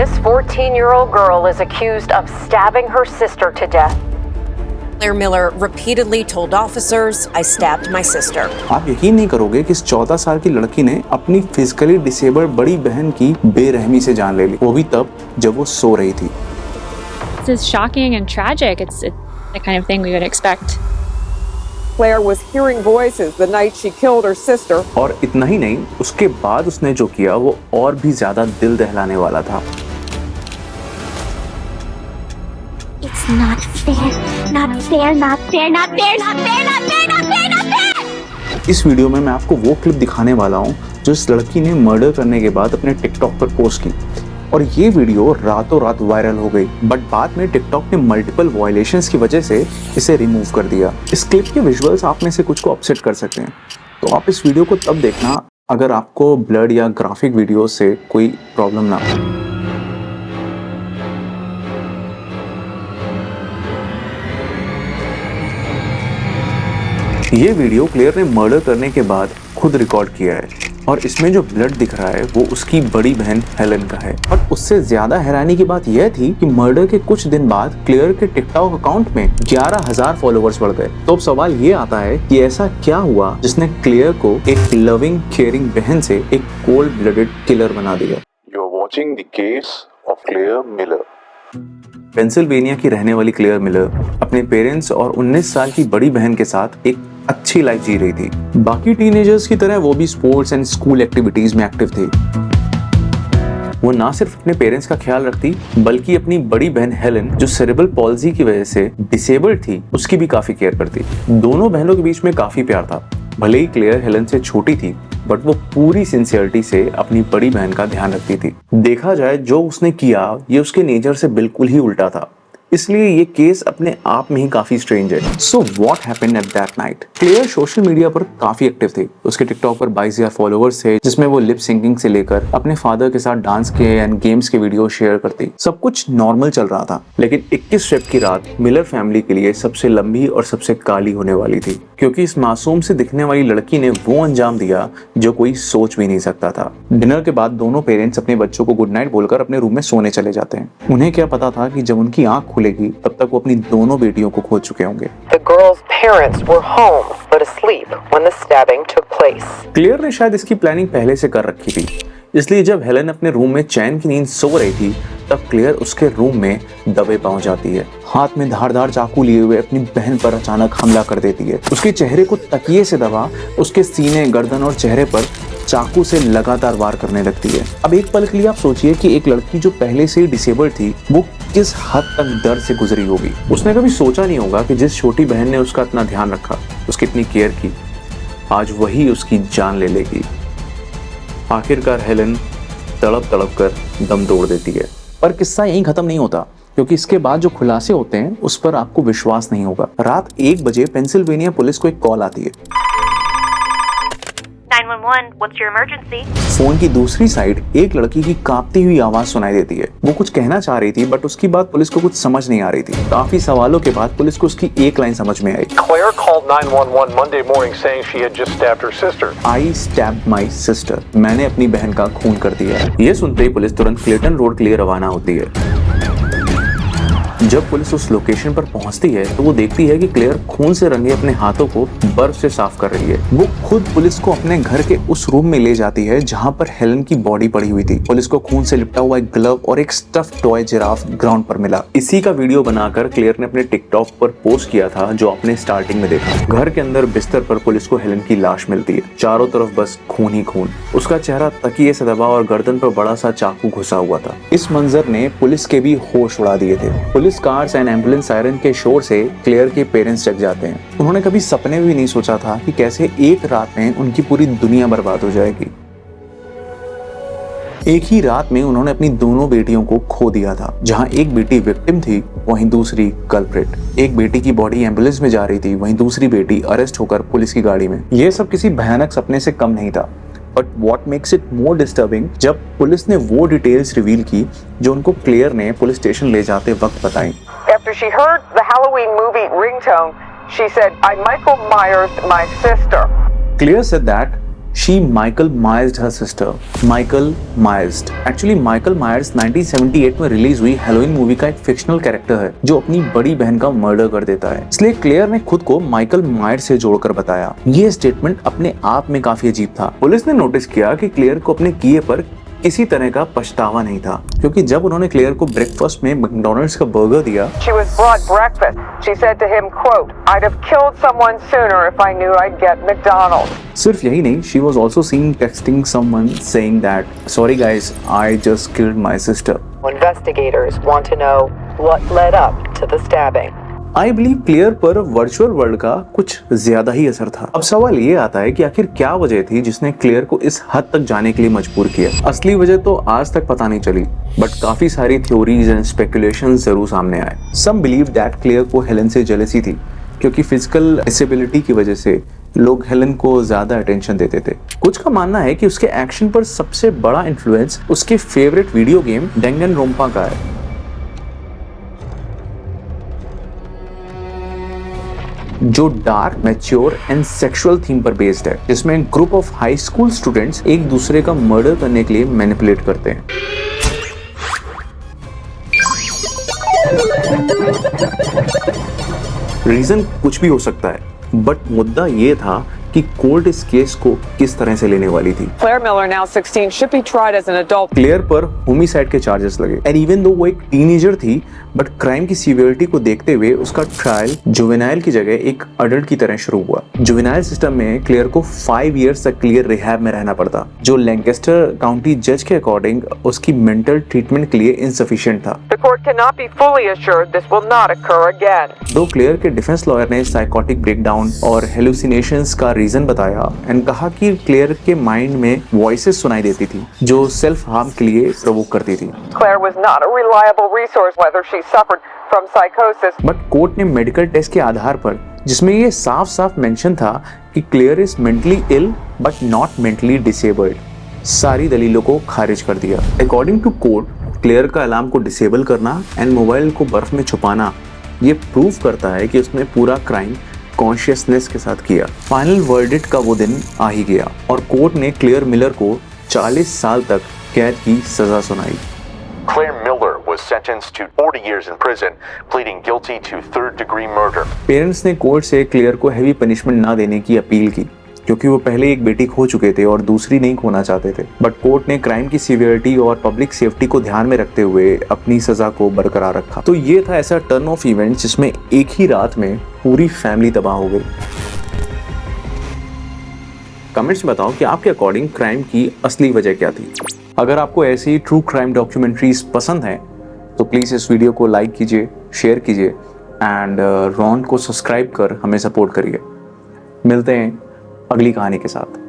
This 14-year-old girl is accused of stabbing her sister to death. Claire Miller repeatedly told officers, "I stabbed my sister." आप यकीन नहीं करोगे कि इस 14 साल की लड़की ने अपनी फिजिकली डिसेबल्ड बड़ी बहन की बेरहमी से जान ले ली, वो भी तब जब वो सो रही थी। This is shocking and tragic. It's the kind of thing we would expect. Claire was hearing voices the night she killed her sister. और इतना ही नहीं, उसके बाद उसने जो किया वो और भी ज्यादा दिल दहलाने वाला था। It's not fair, not fair, not fair, not fair, not fair, not fair, not fair, not fair. इस वीडियो में मैं आपको वो क्लिप दिखाने वाला हूँ जो इस लड़की ने मर्डर करने के बाद अपने टिकटॉक पर पोस्ट की, और ये वीडियो रातों रात वायरल हो गई। बट बाद में टिकटॉक ने मल्टीपल वायलेशंस की वजह से इसे रिमूव कर दिया। इस क्लिप के विजुअल्स आप में से कुछ को अपसेट कर सकते हैं, तो आप इस वीडियो को तब देखना अगर आपको ब्लड या ग्राफिक वीडियो से कोई प्रॉब्लम ना हो। ये वीडियो क्लेयर ने मर्डर करने के बाद खुद रिकॉर्ड किया है, और इसमें जो ब्लड दिख रहा है वो उसकी बड़ी बहन हेलन का है। और उससे ज्यादा हैरानी की बात यह थी कि मर्डर के कुछ दिन बाद क्लेयर के टिकटॉक अकाउंट में 11,000 फॉलोअर्स बढ़ गए। तो अब सवाल ये आता है कि ऐसा क्या हुआ जिसने क्लेयर को एक लविंग केयरिंग बहन से एक कोल्ड ब्लडेड किलर बना दिया। You are watching the case of Claire Miller. Pennsylvania की रहने वाली क्लेयर मिलर अपने पेरेंट्स और 19 साल की बड़ी बहन के साथ एक अच्छी लाइफ जी रही थी। बाकी टीनेजर्स की तरह वो भी स्पोर्ट्स एंड स्कूल एक्टिविटीज में एक्टिव थी। वो ना सिर्फ अपने पेरेंट्स का ख्याल रखती बल्कि अपनी बड़ी बहन हेलन, जो सेरेब्रल पॉल्जी की वजह से डिसेबल्ड थी, उसकी भी काफी केयर करती। दोनों बहनों के बीच में काफी प्यार था। भले ही क्लेयर हेलन से छोटी थी, बट वो पूरी सिंसियरिटी से अपनी बड़ी बहन का ध्यान रखती थी। देखा जाए जो उसने किया ये उसके नेचर से बिल्कुल ही उल्टा था, इसलिए ये केस अपने आप में ही काफी स्ट्रेंज है। So what happened at that night? Claire social media पर काफी एक्टिव थी। उसके टिकटॉक पर 22,000 फॉलोअर्स थे, जिसमें वो लिप सिंकिंग से लेकर अपने फादर के साथ डांस के एंड गेम्स के वीडियो शेयर करती। सब कुछ नॉर्मल चल रहा था, लेकिन 21 फेब की रात मिलर फैमिली के लिए सबसे लंबी और सबसे काली होने वाली थी, क्योंकि इस मासूम से दिखने वाली लड़की ने वो अंजाम दिया जो कोई सोच भी नहीं सकता था। डिनर के बाद दोनों पेरेंट्स अपने बच्चों को गुड नाइट बोलकर अपने रूम में सोने चले जाते हैं। उन्हें क्या पता था कि जब उनकी आंख खुलेगी तब तक वो अपनी दोनों बेटियों को खो चुके होंगे। The girl's parents were home but asleep when the stabbing took place. Claire ने शायद इसकी प्लानिंग पहले से कर रखी थी, इसलिए जब हेलन अपने रूम में चैन की नींद सो रही थी तब क्लेयर उसके रूम में दबे पहुंच जाती है। हाथ में धारदार चाकू लिए हुए अपनी बहन पर अचानक हमला कर देती है। उसके चेहरे को तकिए से दबा उसके सीने, गर्दन और चेहरे पर चाकू से लगातार वार करने लगती है। अब एक पल के लिए आप सोचिए कि एक लड़की जो पहले से ही डिसेबल्ड थी वो किस हद तक दर्द से गुजरी होगी। उसने कभी सोचा नहीं होगा कि जिस छोटी बहन ने उसका इतना ध्यान रखा, उसकी इतनी केयर की, आज वही उसकी जान ले लेगी। आखिरकार हेलन तड़प तड़प कर दम तोड़ देती है। पर किस्सा यहीं खत्म नहीं होता, क्योंकि इसके बाद जो खुलासे होते हैं उस पर आपको विश्वास नहीं होगा। रात 1 बजे पेंसिल्वेनिया पुलिस को एक कॉल आती है। 911, what's your emergency? फोन की दूसरी साइड एक लड़की की कांपती हुई आवाज सुनाई देती है। वो कुछ कहना चाह रही थी, बट उसकी बात पुलिस को कुछ समझ नहीं आ रही थी। काफी सवालों के बाद पुलिस को उसकी एक लाइन समझ में आई। Claire called 911 Monday morning saying she had just stabbed her sister. I stabbed my sister. मैंने अपनी बहन का खून कर दिया है। ये सुनते ही पुलिस तुरंत क्लेटन रोड के लिए रवाना होती है। जब पुलिस उस लोकेशन पर पहुंचती है तो वो देखती है कि क्लेयर खून से रंगे अपने हाथों को बर्फ से साफ कर रही है। वो खुद पुलिस को अपने घर के उस रूम में ले जाती है जहां पर हेलन की बॉडी पड़ी हुई थी। पुलिस को खून से लिपटा हुआ एक ग्लव और एक स्टफ्ड टॉय जिराफ ग्राउंड पर मिला। इसी का वीडियो बनाकर क्लेयर ने अपने टिकटॉक पर पोस्ट किया था, जो आपने स्टार्टिंग में देखा। घर के अंदर बिस्तर पर पुलिस को हेलन की लाश मिलती है। चारों तरफ बस खून ही खून। उसका चेहरा तकिए से दबा और गर्दन पर बड़ा सा चाकू घुसा हुआ था। इस मंजर ने पुलिस के भी होश उड़ा दिए थे। Police cars and ambulance siren के शोर से क्लेयर के पेरेंट्स जग जाते हैं। उन्होंने कभी सपने में भी नहीं सोचा था कि कैसे एक रात में उनकी पूरी दुनिया बर्बाद हो जाएगी। एक ही रात में उन्होंने अपनी दोनों बेटियों को खो दिया था। जहां एक बेटी विक्टिम थी, वहीं दूसरी कल्प्रिट। एक बेटी की बॉडी एम्बुलेंस में जा रही थी, वहीं दूसरी बेटी अरेस्ट होकर पुलिस की गाड़ी में। यह सब किसी भयानक सपने से कम नहीं था। But what makes it more disturbing, जब पुलिस ने वो डिटेल्स रिवील की जो उनको क्लेयर ने पुलिस स्टेशन ले जाते वक्त बताई। After she heard the Halloween movie ringtone, she said, "I Michael Myers my sister." Claire said that She Michael Myers her sister. Michael Myers. Actually Michael Myers 1978 में release हुई Halloween movie का एक fictional character है जो अपनी बड़ी बहन का मर्डर कर देता है। इसलिए क्लेयर ने खुद को माइकल मायर्स से जोड़कर बताया। ये स्टेटमेंट अपने आप में काफी अजीब था। पुलिस ने नोटिस किया कि क्लेयर को अपने किए पर किसी तरह का पछतावा नहीं था, क्योंकि जब उन्होंने क्लेयर को ब्रेकफास्ट में मैकडॉनल्ड्स का बर्गर दिया, She was brought breakfast. She said to him, quote, "I'd have killed someone sooner if I knew I'd get McDonald's." सिर्फ यही नहीं, she was also seen texting someone saying that, "Sorry guys, I just killed my sister." Investigators want to know what led up to the stabbing. I believe clear पर virtual world का कुछ ज्यादा ही असर था। अब सवाल ये आता है कि आखिर क्या वजह थी जिसने क्लियर को इस हद तक जाने के लिए मजबूर किया। असली वजह तो आज तक पता नहीं चली, बट काफी सारी थ्योरीज एंड स्पेकुलेशंस जरूर सामने आए। सम बिलीव दैट क्लियर को हेलन से जेलसी थी, क्योंकि फिजिकल डिसेबिलिटी की वजह से लोग हेलन को ज्यादा अटेंशन देते थे। कुछ का मानना है कि उसके एक्शन पर सबसे बड़ा इन्फ्लुएंस उसके फेवरेट वीडियो गेम डैंगनरोंपा का है। जो dark, mature and sexual theme पर बेस्ड है, जिसमें group of high school students एक दूसरे का मर्डर करने के लिए मैनिपुलेट करते हैं। रीजन कुछ भी हो सकता है, बट मुद्दा ये था कि कोर्ट इस केस को किस तरह से लेने वाली थी। Claire Miller, now 16, should be tried as an adult. Clear पर होमिसाइड के चार्जेस लगे, एंड इवन दो वो एक टीनेजर थी, बट क्राइम की सीवियरिटी को देखते हुए उसका ट्रायल जुवेनाइल की जगह एक अडल्ट की तरह शुरू हुआ। जुवेनाइल सिस्टम में क्लियर को 5 इयर्स तक क्लियर रिहैब में रहना पड़ता, जो लैंकेस्टर काउंटी जज के अकॉर्डिंग उसकी मेंटल ट्रीटमेंट के लिए इनसफिशिएंट था। The court cannot be fully assured this will not occur again. दो क्लियर के डिफेंस लॉयर ने साइकोटिक ब्रेकडाउन और हेलुसिनेशंस का रीजन बताया एंड कहा कि क्लियर के माइंड में वॉइसेस सुनाई देती थी जो सेल्फ हार्म के लिए प्रोवोक करती थी। Claire was not a reliable resource whether she suffered from psychosis. But court ने मेडिकल टेस्ट के आधार पर, जिसमें ये साफ साफ मेंशन था कि Claire is mentally ill but not mentally disabled, सारी दलीलों को खारिज कर दिया। अकॉर्डिंग टू कोर्ट, क्लियर का अलार्म को डिसेबल करना एंड मोबाइल को बर्फ में छुपाना ये प्रूव करता है कि उसने पूरा क्राइम कॉन्शियसनेस के साथ किया। फाइनल वर्डिक्ट का वो दिन आ ही गया और कोर्ट ने क्लियर मिलर को 40 साल तक कैद की सजा सुनाई। Claire Miller was sentenced to 40 years in prison, pleading guilty to third-degree murder. Parents ने कोर्ट से क्लियर को हैवी पनिशमेंट ना देने की अपील की, क्योंकि वो पहले एक बेटी खो चुके थे और दूसरी नहीं खोना चाहते थे। बट कोर्ट ने क्राइम की सीवियरिटी और पब्लिक सेफ्टी को ध्यान में रखते हुए अपनी सजा को बरकरार रखा। तो ये था ऐसा टर्न ऑफ इवेंट जिसमें एक ही रात में पूरी फैमिली तबाह हो गई। कमेंट्स में बताओ कि आपके अकॉर्डिंग क्राइम की असली वजह क्या थी। अगर आपको ऐसी ट्रू क्राइम डॉक्यूमेंट्रीज पसंद हैं तो प्लीज़ इस वीडियो को लाइक कीजिए, शेयर कीजिए एंड रॉन को सब्सक्राइब कर हमें सपोर्ट करिए। मिलते हैं अगली कहानी के साथ।